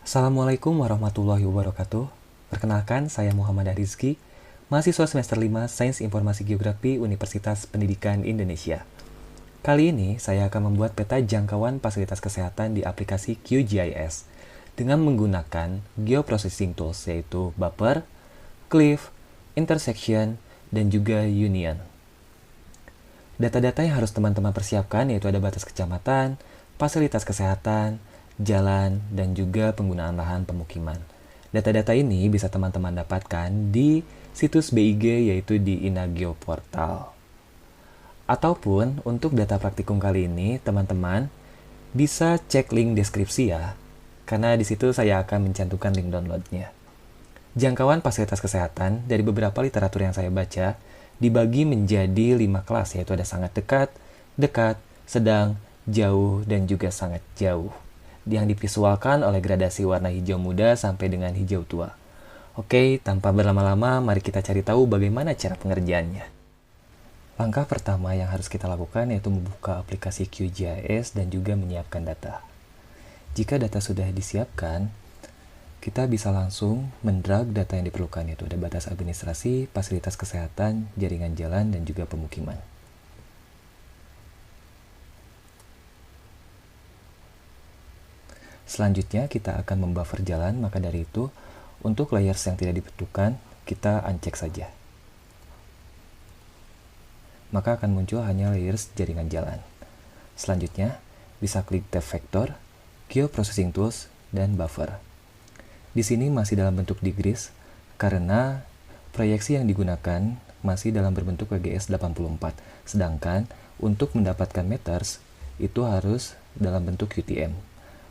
Assalamualaikum warahmatullahi wabarakatuh. Perkenalkan, saya Muhammad Rizky, mahasiswa semester 5 Sains Informasi Geografi Universitas Pendidikan Indonesia. Kali ini saya akan membuat peta jangkauan fasilitas kesehatan di aplikasi QGIS dengan menggunakan Geoprocessing Tools yaitu Buffer, Cliff, Intersection, dan juga Union. Data-data yang harus teman-teman persiapkan yaitu ada batas kecamatan, fasilitas kesehatan, jalan, dan juga penggunaan lahan pemukiman. Data-data ini bisa teman-teman dapatkan di situs BIG yaitu di Inageo Portal. Ataupun untuk data praktikum kali ini, teman-teman bisa cek link deskripsi ya, karena di situ saya akan mencantumkan link downloadnya. Jangkauan fasilitas kesehatan dari beberapa literatur yang saya baca dibagi menjadi 5 kelas, yaitu ada sangat dekat, dekat, sedang, jauh, dan juga sangat jauh, yang divisualkan oleh gradasi warna hijau muda sampai dengan hijau tua. Oke, tanpa berlama-lama, mari kita cari tahu bagaimana cara pengerjaannya. Langkah pertama yang harus kita lakukan yaitu membuka aplikasi QGIS dan juga menyiapkan data. Jika data sudah disiapkan, kita bisa langsung mendrag data yang diperlukan, yaitu ada batas administrasi, fasilitas kesehatan, jaringan jalan, dan juga pemukiman. Selanjutnya kita akan membuffer jalan, maka dari itu untuk layers yang tidak dibutuhkan kita uncheck saja. Maka akan muncul hanya layers jaringan jalan. Selanjutnya bisa klik tab vektor, Geoprocessing Tools, dan Buffer. Di sini masih dalam bentuk degrees karena proyeksi yang digunakan masih dalam berbentuk WGS 84, sedangkan untuk mendapatkan meters itu harus dalam bentuk UTM.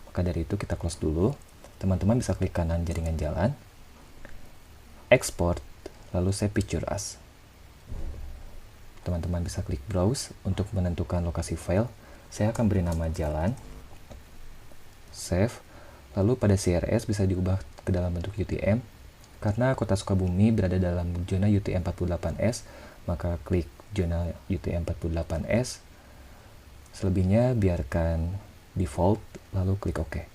Maka dari itu kita close dulu. Teman-teman bisa klik kanan jaringan jalan, export, lalu save picture as. Teman-teman bisa klik browse untuk menentukan lokasi file. Saya akan beri nama jalan, save, lalu pada CRS bisa diubah ke dalam bentuk UTM. Karena kota Sukabumi berada dalam zona UTM 48S, maka klik zona UTM 48S. Selebihnya biarkan default, lalu klik OK.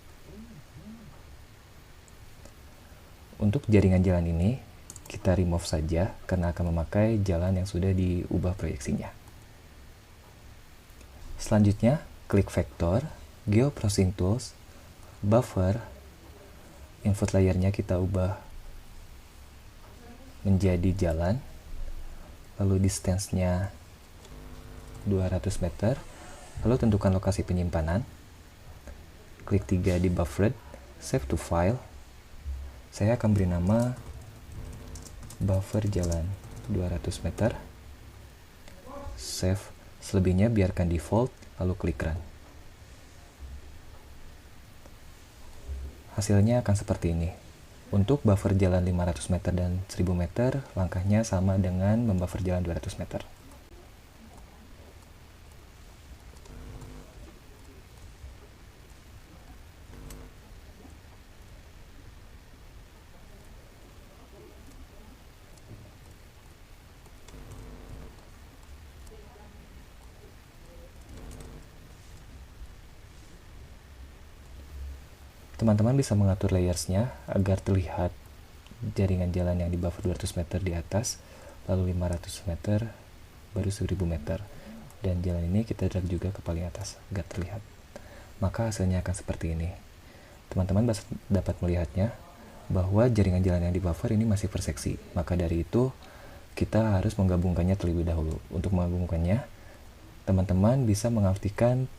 Untuk jaringan jalan ini, kita remove saja karena akan memakai jalan yang sudah diubah proyeksinya. Selanjutnya, klik vektor, Geoprocessing Tools, Buffer, input layernya kita ubah menjadi jalan, lalu distance-nya 200 meter, lalu tentukan lokasi penyimpanan, klik 3 di buffered, save to file. Saya akan beri nama buffer jalan 200 meter, save, selebihnya biarkan default, lalu klik run. Hasilnya akan seperti ini. Untuk buffer jalan 500 meter dan 1000 meter, langkahnya sama dengan membuffer jalan 200 meter. Teman-teman bisa mengatur layers-nya agar terlihat jaringan jalan yang di buffer 200 meter di atas, lalu 500 meter, baru 1000 meter. Dan jalan ini kita drag juga ke paling atas agar terlihat. Maka hasilnya akan seperti ini. Teman-teman dapat melihatnya bahwa jaringan jalan yang di buffer ini masih perseksi. Maka dari itu kita harus menggabungkannya terlebih dahulu. Untuk menggabungkannya, teman-teman bisa mengaktifkan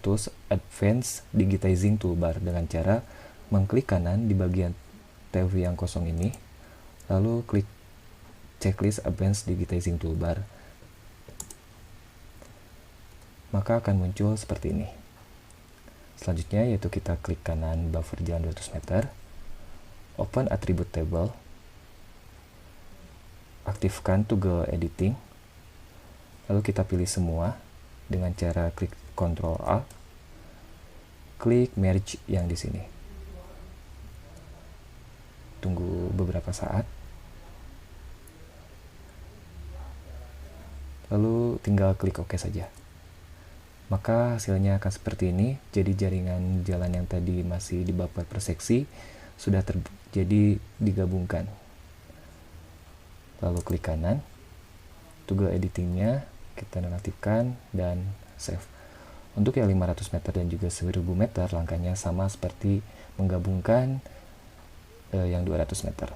tools Advanced Digitizing Toolbar dengan cara mengklik kanan di bagian tab yang kosong ini, lalu klik checklist Advanced Digitizing Toolbar. Maka akan muncul seperti ini. Selanjutnya yaitu kita klik kanan buffer jalan 200 meter, open attribute table, aktifkan toggle editing, lalu kita pilih semua dengan cara klik Ctrl A, klik merge yang di sini. Tunggu beberapa saat. Lalu tinggal klik OK saja. Maka hasilnya akan seperti ini. Jadi jaringan jalan yang tadi masih di buffer per seksi sudah terjadi digabungkan. Lalu klik kanan, toggle editingnya kita nonaktifkan dan save. Untuk yang 500 meter dan juga 1000 meter langkahnya sama seperti menggabungkan yang 200 meter.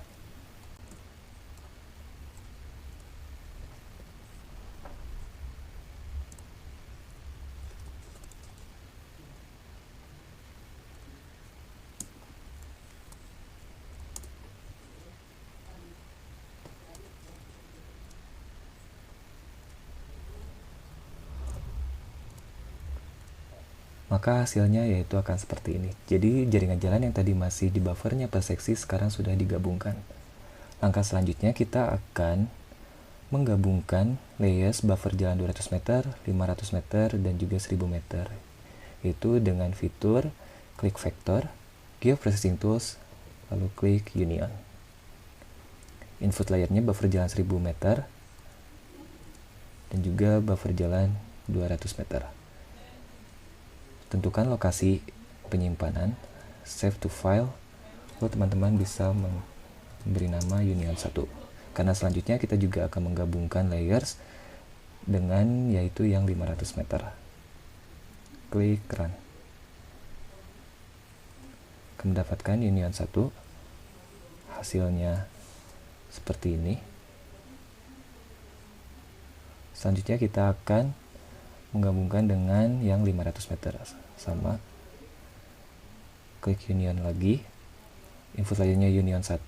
Maka hasilnya yaitu akan seperti ini. Jadi jaringan jalan yang tadi masih di buffernya per seksi sekarang sudah digabungkan. Langkah selanjutnya kita akan menggabungkan layers buffer jalan 200 meter, 500 meter, dan juga 1000 meter. Yaitu dengan fitur klik vector, geoprocessing tools, lalu klik union. Input layernya buffer jalan 1000 meter dan juga buffer jalan 200 meter. Tentukan lokasi penyimpanan, save to file, lalu teman-teman bisa memberi nama union 1. Karena selanjutnya kita juga akan menggabungkan layers dengan yaitu yang 500 meter. Klik run. Akan mendapatkan union 1. Hasilnya seperti ini. Selanjutnya kita akan menggabungkan dengan yang 500 meter. Sama, klik union lagi, input layernya union 1,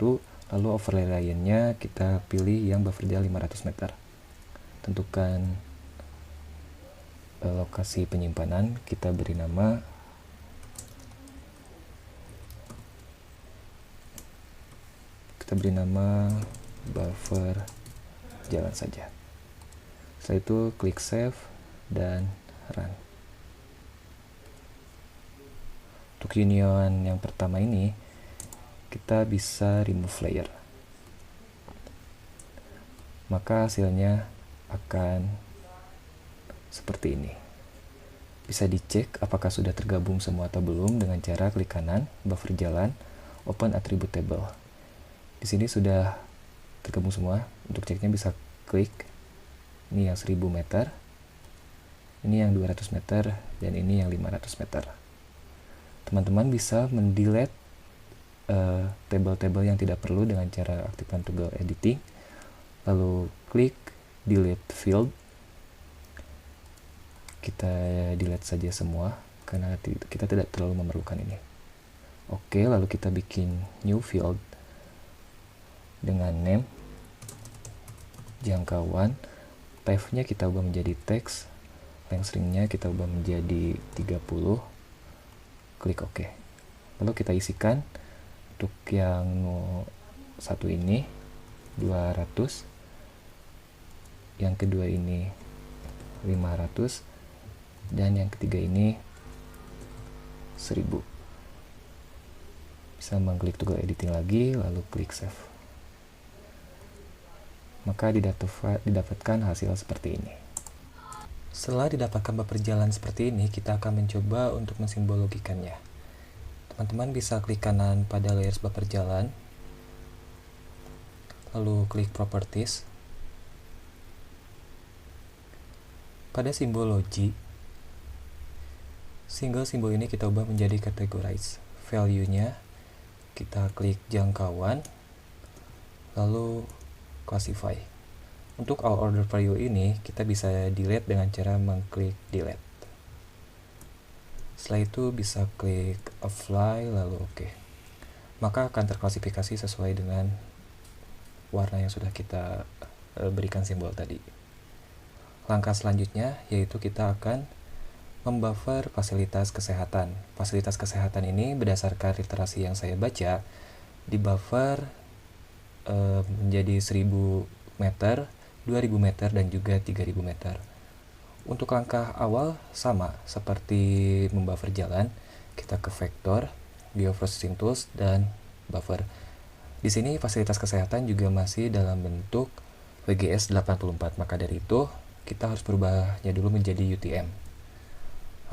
lalu overlay layernya kita pilih yang buffer jalan 500 meter. Tentukan lokasi penyimpanan, kita beri nama buffer jalan saja. Setelah itu klik save dan run. Untuk union yang pertama ini kita bisa remove layer, maka hasilnya akan seperti ini. Bisa dicek apakah sudah tergabung semua atau belum dengan cara klik kanan buffer jalan, open attribute table. Di sini sudah tergabung semua. Untuk ceknya bisa klik ini yang 1000 meter, ini yang 200 meter, dan ini yang 500 meter. Teman-teman bisa mendelete tabel-tabel yang tidak perlu dengan cara aktifkan toggle editing, lalu klik delete field. Kita delete saja semua karena kita tidak terlalu memerlukan ini. Oke, lalu kita bikin new field dengan name, jangkauan, type-nya kita ubah menjadi text, length string-nya kita ubah menjadi 30, klik OK. Lalu kita isikan untuk yang satu ini 200, yang kedua ini 500, dan yang ketiga ini 1000. Bisa mengklik toggle editing lagi, lalu klik save. Maka didapatkan hasil seperti ini. Setelah didapatkan buffer jalan seperti ini, kita akan mencoba untuk mensimbologikannya. Teman-teman bisa klik kanan pada layers buffer jalan, lalu klik properties. Pada simbologi, simbol ini kita ubah menjadi categorize. Value-nya kita klik jangkauan, lalu classify. Untuk all order value ini kita bisa delete dengan cara mengklik delete. Setelah itu bisa klik apply lalu OK. Maka akan terklasifikasi sesuai dengan warna yang sudah kita berikan simbol tadi. Langkah selanjutnya yaitu kita akan membuffer fasilitas kesehatan. Fasilitas kesehatan ini berdasarkan literasi yang saya baca di buffer menjadi 1000 meter, 2000 meter, dan juga 3000 meter. Untuk langkah awal sama seperti membuffer jalan, kita ke vector, geoprocessing tools, dan buffer. Di sini fasilitas kesehatan juga masih dalam bentuk WGS 84, maka dari itu kita harus berubahnya dulu menjadi UTM.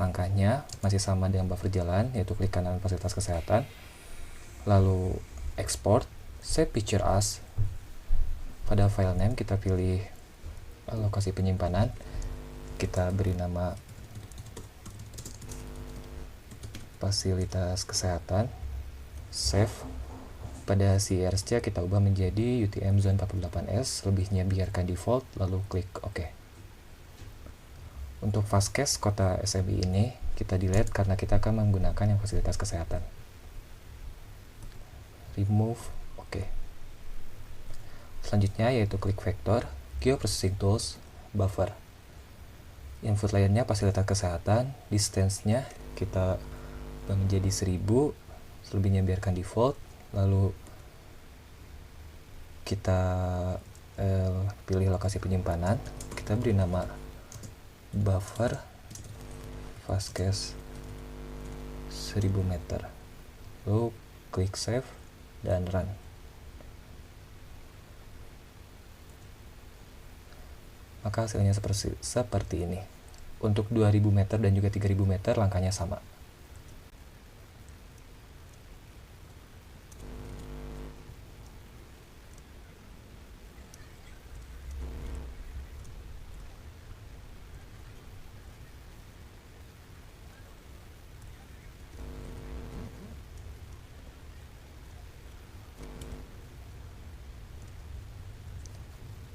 Langkahnya masih sama dengan buffer jalan, yaitu klik kanan fasilitas kesehatan, lalu export, save picture as. Pada file name kita pilih lokasi penyimpanan, kita beri nama fasilitas kesehatan, save. Pada CRSC kita ubah menjadi UTM Zone 48S, lebihnya biarkan default, lalu klik OK. Untuk Fastcase kota SMI ini kita delete karena kita akan menggunakan yang fasilitas kesehatan. Remove, OK. Selanjutnya yaitu klik vektor, Geoprocessing Tools, Buffer. Input layernya fasilitas kesehatan, distance-nya kita ubah menjadi 1000, selebihnya biarkan default, lalu kita pilih lokasi penyimpanan, kita beri nama buffer Fastcase 1000 meter, lalu klik save dan run. Maka hasilnya seperti ini. Untuk 2000 meter dan juga 3000 meter langkahnya sama.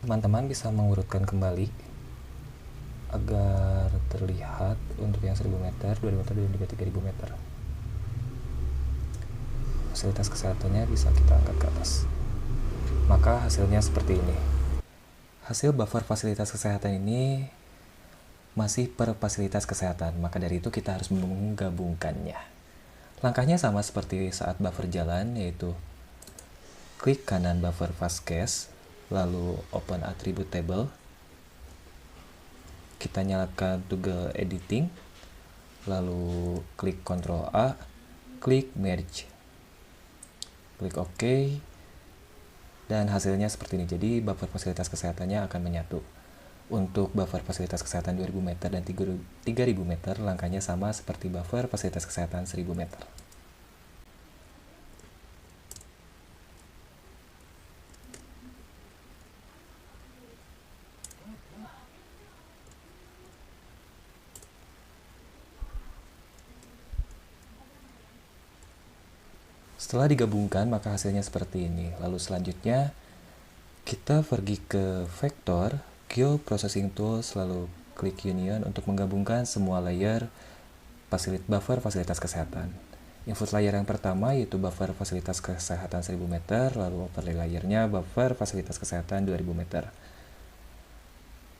Teman-teman bisa mengurutkan kembali agar terlihat untuk yang 1000 meter, 2000 meter, dan juga 3000 meter. Fasilitas kesehatannya bisa kita angkat ke atas. Maka hasilnya seperti ini. Hasil buffer fasilitas kesehatan ini masih per fasilitas kesehatan, maka dari itu kita harus menggabungkannya. Langkahnya sama seperti saat buffer jalan, yaitu klik kanan buffer Fastcase, lalu open attribute table, kita nyalakan toggle editing, lalu klik Ctrl A, klik merge, klik OK, dan hasilnya seperti ini. Jadi buffer fasilitas kesehatannya akan menyatu. Untuk buffer fasilitas kesehatan 2000 meter dan 3000 meter langkahnya sama seperti buffer fasilitas kesehatan 1000 meter. Setelah digabungkan, maka hasilnya seperti ini. Lalu selanjutnya, kita pergi ke vektor, Geoprocessing Tools, lalu klik Union untuk menggabungkan semua layer buffer fasilitas kesehatan. Input layer yang pertama yaitu buffer fasilitas kesehatan 1000 meter, lalu overlay layernya buffer fasilitas kesehatan 2000 meter.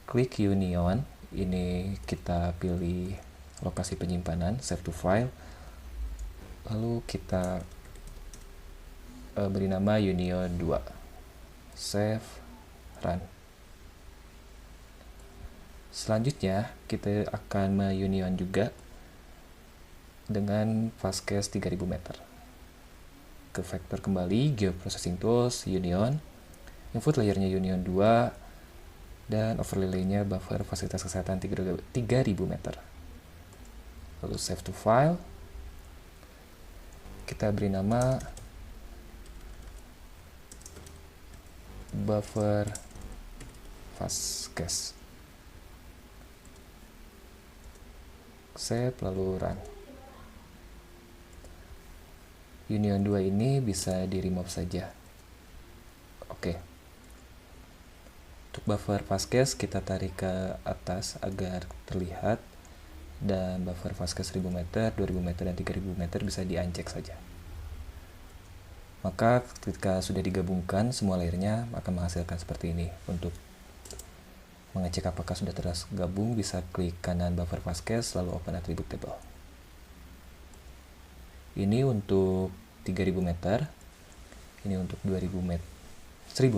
Klik Union, ini kita pilih lokasi penyimpanan, save to file, lalu kita beri nama Union 2, save, run. Selanjutnya kita akan me-union juga dengan Fastcase 3000 meter. Ke vektor kembali, Geoprocessing Tools, Union, input layernya Union 2, dan overlay layernya buffer fasilitas kesehatan 3000 meter. Lalu save to file, kita beri nama buffer Fastcase, save lalu run. Union 2 ini bisa di remove saja. Oke. Untuk buffer Fastcase kita tarik ke atas agar terlihat, dan buffer Fastcase 1000 meter, 2000 meter, dan 3000 meter bisa di-uncheck saja. Maka ketika sudah digabungkan semua layernya akan menghasilkan seperti ini. Untuk mengecek apakah sudah tergabung, bisa klik kanan buffer Fastcase lalu open attribute table. Ini untuk 3000 meter, ini untuk 1000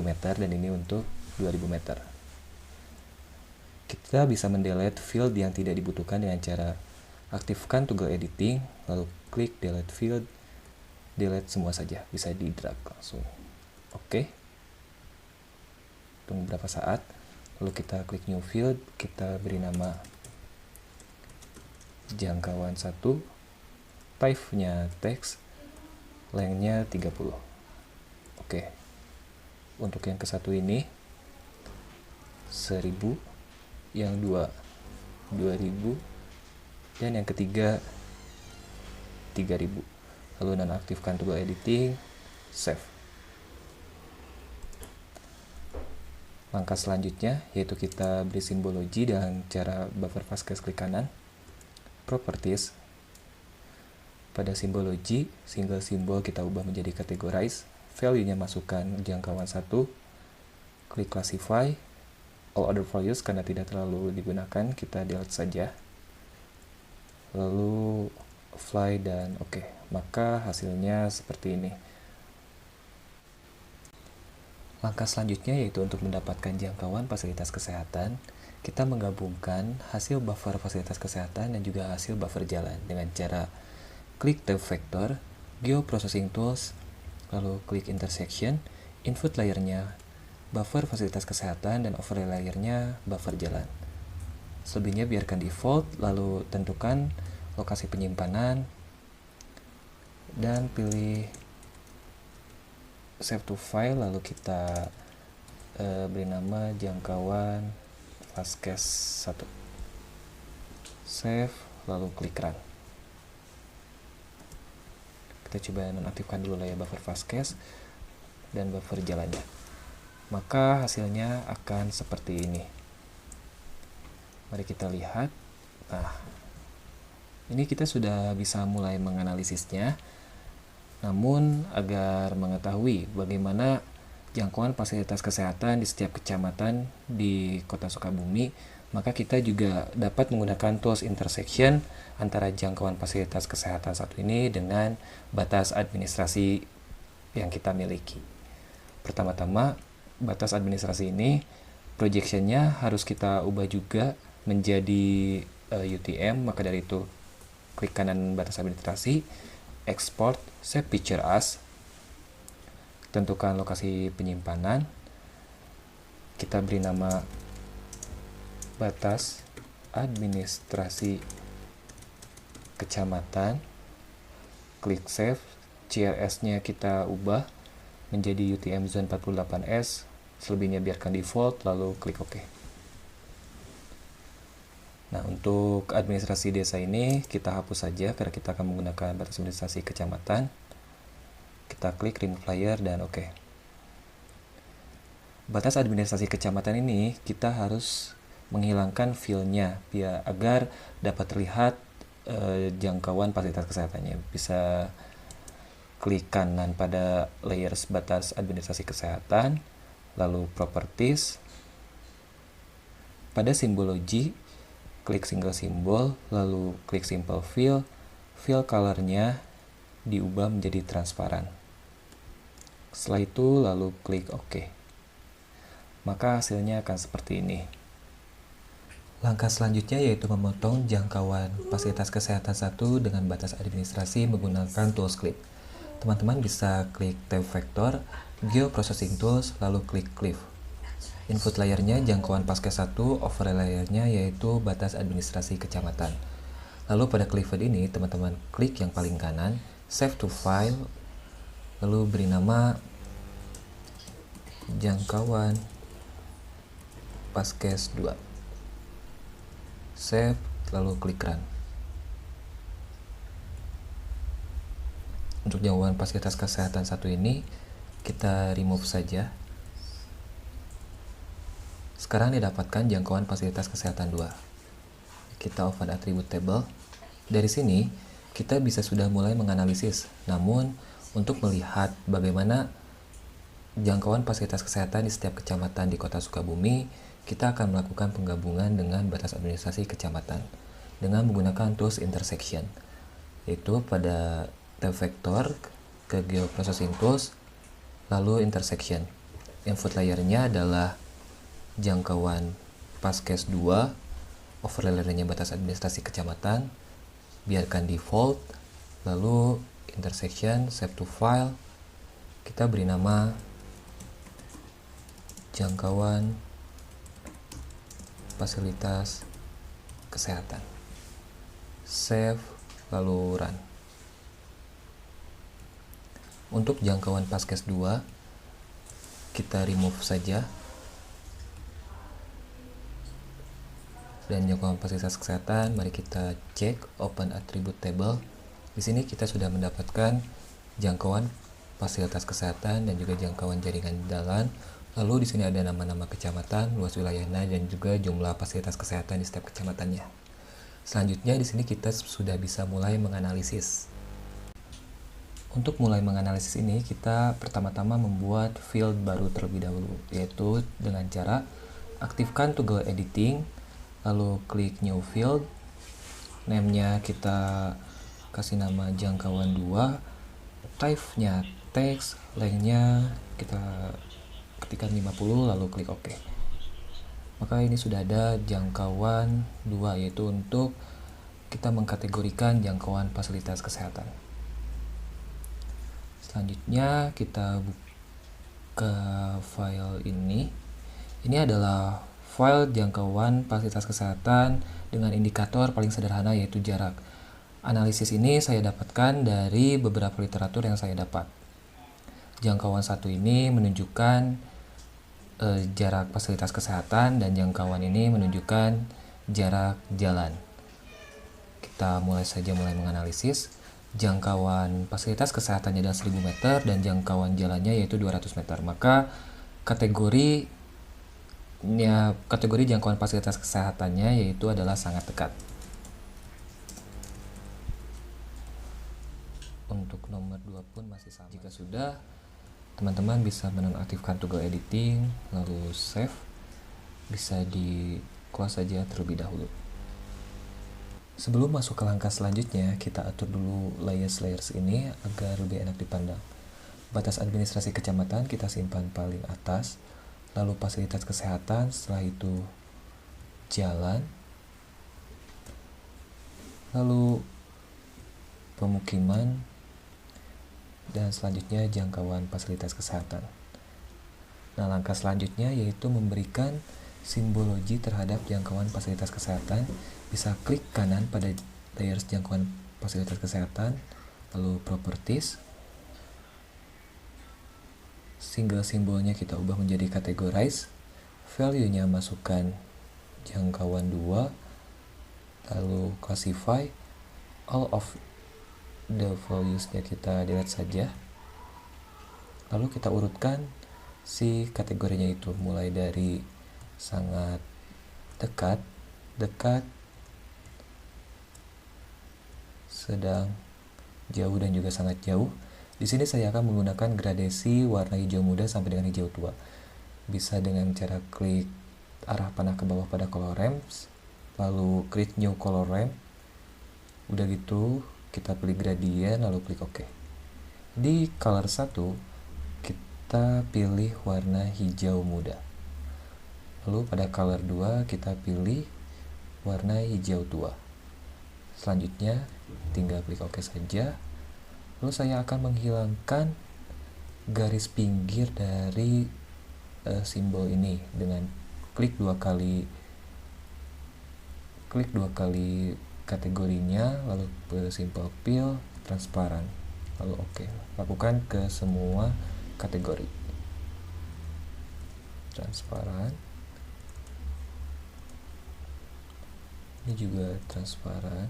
meter, dan ini untuk 2000 meter. Kita bisa mendelete field yang tidak dibutuhkan dengan cara aktifkan toggle editing, lalu klik delete field, delete semua saja, bisa di drag langsung. Oke. Tunggu beberapa saat, lalu kita klik new field, kita beri nama jangkauan 1, type-nya teks, length-nya 30. Oke. Untuk yang ke satu ini 1000, yang 2 2000, dan yang ketiga 3000. Lalu nonaktifkan tool editing, save. Langkah selanjutnya yaitu kita beri simbologi dengan cara buffer fastcache klik kanan, properties. Pada simbologi, single simbol kita ubah menjadi categorize, value-nya masukkan jangkauan 1, klik classify, all other values karena tidak terlalu digunakan kita delete saja, lalu apply dan oke. Maka hasilnya seperti ini. Langkah selanjutnya yaitu untuk mendapatkan jangkauan fasilitas kesehatan, kita menggabungkan hasil buffer fasilitas kesehatan dan juga hasil buffer jalan dengan cara klik tab vector, geoprocessing tools, lalu klik intersection, input layernya buffer fasilitas kesehatan dan overlay layernya buffer jalan. Selebihnya biarkan default, lalu tentukan lokasi penyimpanan dan pilih save to file, lalu kita beri nama jangkauan fastcache 1. Save, lalu klik run. Kita coba nonaktifkan dulu layer buffer fastcache dan buffer jalannya. Maka hasilnya akan seperti ini. Mari kita lihat. Nah, ini kita sudah bisa mulai menganalisisnya. Namun, agar mengetahui bagaimana jangkauan fasilitas kesehatan di setiap kecamatan di Kota Sukabumi, maka kita juga dapat menggunakan tools intersection antara jangkauan fasilitas kesehatan satu ini dengan batas administrasi yang kita miliki. Pertama-tama, batas administrasi ini projection-nya harus kita ubah juga menjadi UTM, maka dari itu klik kanan batas administrasi, export, save picture as, tentukan lokasi penyimpanan, kita beri nama batas administrasi kecamatan, klik save, CRS-nya kita ubah menjadi UTM zone 48S, selebihnya biarkan default, lalu klik OK. Nah, untuk administrasi desa ini kita hapus saja karena kita akan menggunakan batas administrasi kecamatan. Kita klik remove layer dan oke. Batas administrasi kecamatan ini kita harus menghilangkan fill-nya agar dapat terlihat jangkauan fasilitas kesehatannya. Bisa klik kanan pada layers batas administrasi kesehatan, lalu properties. Pada simbologi, klik single simbol, lalu klik simple fill color-nya diubah menjadi transparan. Setelah itu lalu klik OK. Maka hasilnya akan seperti ini. Langkah selanjutnya yaitu memotong jangkauan fasilitas kesehatan 1 dengan batas administrasi menggunakan tools clip. Teman-teman bisa klik tab vector, geoprocessing tools, lalu klik clip. Input layernya jangkauan fastcache 1, overlay layernya yaitu batas administrasi kecamatan. Lalu pada clipboard ini teman-teman klik yang paling kanan, save to file, lalu beri nama jangkauan fastcache 2. Save, lalu klik run. Untuk jangkauan fasilitas kesehatan 1 ini kita remove saja. Sekarang didapatkan jangkauan fasilitas kesehatan 2. Kita open attribute table. Dari sini, kita bisa sudah mulai menganalisis. Namun, untuk melihat bagaimana jangkauan fasilitas kesehatan di setiap kecamatan di Kota Sukabumi, kita akan melakukan penggabungan dengan batas administrasi kecamatan dengan menggunakan tools intersection. Yaitu pada tab vector ke geoprocessing tools, lalu intersection. Input layernya adalah jangkauan fastcache 2, overlay layernya batas administrasi kecamatan, biarkan default, lalu intersection, save to file, kita beri nama jangkauan fasilitas kesehatan. save, lalu run. Untuk jangkauan Paskes 2 kita remove saja, dan jangkauan fasilitas kesehatan mari kita cek open attribute table. Di sini kita sudah mendapatkan jangkauan fasilitas kesehatan dan juga jangkauan jaringan jalan. Lalu di sini ada nama-nama kecamatan, luas wilayahnya, dan juga jumlah fasilitas kesehatan di setiap kecamatannya. Selanjutnya di sini kita sudah bisa mulai menganalisis. Untuk mulai menganalisis ini, kita pertama-tama membuat field baru terlebih dahulu, yaitu dengan cara aktifkan toggle editing, lalu klik new field, name-nya kita kasih nama jangkauan 2, type-nya teks, length-nya kita ketikkan 50, lalu klik OK. Maka ini sudah ada jangkauan 2, yaitu untuk kita mengkategorikan jangkauan fasilitas kesehatan. Selanjutnya kita buka file ini. Ini adalah file jangkauan fasilitas kesehatan dengan indikator paling sederhana, yaitu jarak. Analisis ini saya dapatkan dari beberapa literatur yang saya dapat. Jangkauan 1 ini menunjukkan jarak fasilitas kesehatan, dan jangkauan ini menunjukkan jarak jalan. Kita mulai menganalisis. Jangkauan fasilitas kesehatannya adalah 1000 meter dan jangkauan jalannya yaitu 200 meter. Maka kategori jangkauan fasilitas kesehatannya yaitu adalah sangat dekat. Untuk nomor 2 pun masih sama. Jika sudah, teman-teman bisa menonaktifkan toggle editing, lalu save. Bisa di close saja terlebih dahulu. Sebelum masuk ke langkah selanjutnya, kita atur dulu layers ini agar lebih enak dipandang. Batas administrasi kecamatan kita simpan paling atas, lalu fasilitas kesehatan, setelah itu jalan, lalu pemukiman, dan selanjutnya jangkauan fasilitas kesehatan. Nah, langkah selanjutnya yaitu memberikan simbologi terhadap jangkauan fasilitas kesehatan. Bisa klik kanan pada layers jangkauan fasilitas kesehatan, lalu properties. Single simbolnya kita ubah menjadi categorize. Value-nya masukkan jangkauan 2, lalu classify. All of the values-nya kita delete saja. Lalu kita urutkan si kategorinya itu, mulai dari sangat dekat, sedang, jauh, dan juga sangat jauh. Di sini saya akan menggunakan gradasi warna hijau muda sampai dengan hijau tua. Bisa dengan cara klik arah panah ke bawah pada color ramps, lalu create new color ramp. Udah gitu, kita pilih gradient, lalu klik OK. Di color 1, kita pilih warna hijau muda. Lalu pada color 2, kita pilih warna hijau tua. Selanjutnya, tinggal klik OK saja. Lalu saya akan menghilangkan garis pinggir dari simbol ini dengan klik dua kali kategorinya, lalu simple fill, transparan, lalu OK. Lakukan ke semua kategori. Transparan. Ini juga transparan.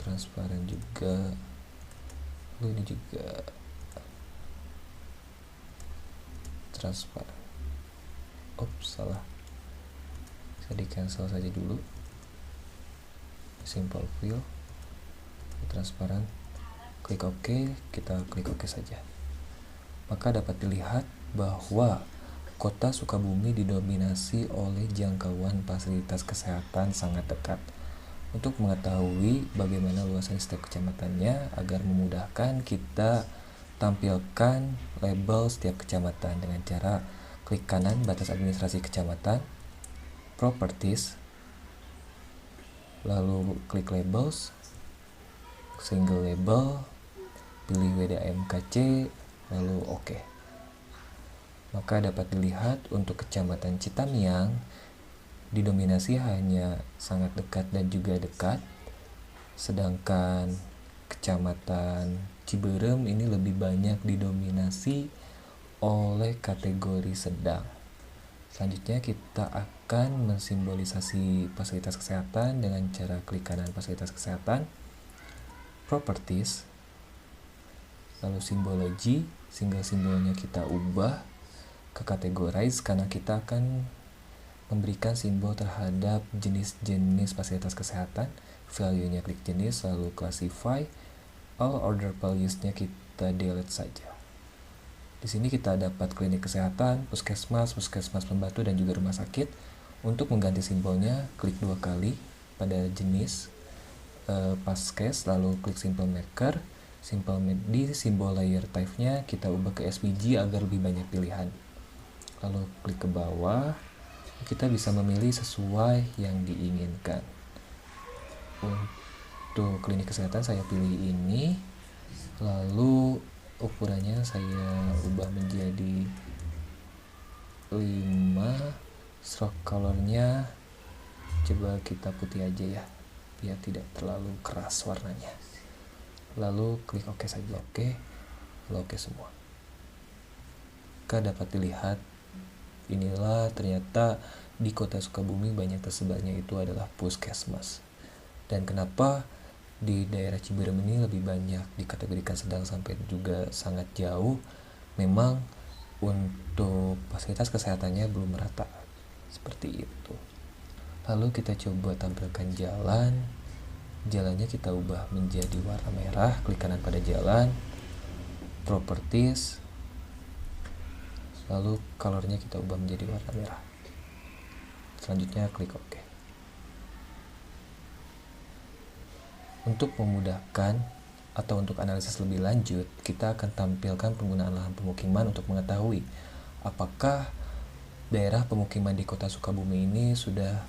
Transparan juga. Lalu ini juga transparan. Salah. Bisa di cancel saja dulu. Simple fill, transparan, klik OK. Kita klik OK saja. Maka dapat dilihat bahwa Kota Sukabumi didominasi oleh jangkauan fasilitas kesehatan sangat dekat. Untuk mengetahui bagaimana luasan setiap kecamatannya agar memudahkan, kita tampilkan label setiap kecamatan dengan cara klik kanan batas administrasi kecamatan, properties, lalu klik labels, single label, pilih WDAMKC, lalu OK. Maka dapat dilihat untuk kecamatan Citamiang didominasi hanya sangat dekat dan juga dekat, sedangkan Kecamatan Ciberem ini lebih banyak didominasi oleh kategori sedang. Selanjutnya kita akan mensimbolisasi fasilitas kesehatan dengan cara klik kanan fasilitas kesehatan, properties, lalu simbologi, simbolnya kita ubah ke categorize karena kita akan memberikan simbol terhadap jenis-jenis fasilitas kesehatan. Value-nya klik jenis, lalu classify, all order values-nya kita delete saja. Di sini kita dapat klinik kesehatan, puskesmas pembantu, dan juga rumah sakit. Untuk mengganti simbolnya, klik 2 kali pada jenis paskes, lalu klik simple maker. Di simbol layer type-nya kita ubah ke SVG agar lebih banyak pilihan. Lalu klik ke bawah, kita bisa memilih sesuai yang diinginkan. Untuk klinik kesehatan saya pilih ini, lalu ukurannya saya ubah menjadi 5, stroke colornya coba kita putih aja ya, biar tidak terlalu keras warnanya. Lalu klik OK saja, lalu OK semua. Maka dapat dilihat, inilah ternyata di kota Sukabumi banyak tersebarnya itu adalah puskesmas. Dan kenapa di daerah Ciberem ini lebih banyak dikategorikan sedang sampai juga sangat jauh? Memang untuk fasilitas kesehatannya belum merata seperti itu. Lalu kita coba tampilkan jalannya kita ubah menjadi warna merah, klik kanan pada jalan, properties, lalu colornya kita ubah menjadi warna merah. Selanjutnya klik OK. Untuk memudahkan atau untuk analisis lebih lanjut, kita akan tampilkan penggunaan lahan pemukiman untuk mengetahui apakah daerah pemukiman di kota Sukabumi ini sudah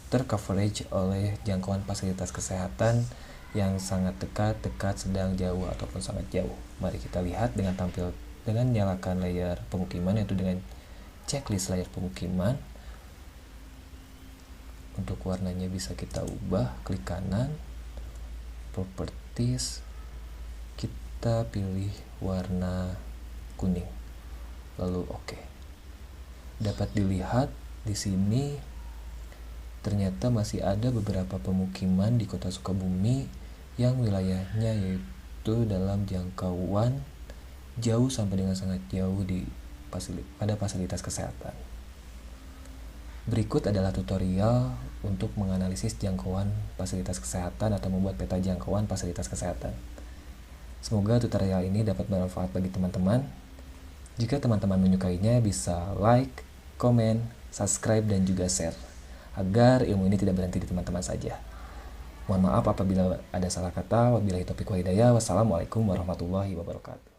tercoverage oleh jangkauan fasilitas kesehatan yang sangat dekat, sedang, jauh, ataupun sangat jauh. Mari kita lihat dengan nyalakan layar pemukiman, yaitu dengan checklist layar pemukiman. Untuk warnanya bisa kita ubah, klik kanan, properties, kita pilih warna kuning, lalu OK. Dapat dilihat di sini ternyata masih ada beberapa pemukiman di kota Sukabumi yang wilayahnya yaitu dalam jangkauan jauh sampai dengan sangat jauh pada fasilitas kesehatan. Berikut adalah tutorial untuk menganalisis jangkauan fasilitas kesehatan atau membuat peta jangkauan fasilitas kesehatan. Semoga tutorial ini dapat bermanfaat bagi teman-teman. Jika teman-teman menyukainya, bisa like, komen, subscribe, dan juga share, agar ilmu ini tidak berhenti di teman-teman saja. Mohon maaf apabila ada salah kata. Wabillahi taufiq wal hidayah. Wassalamualaikum warahmatullahi wabarakatuh.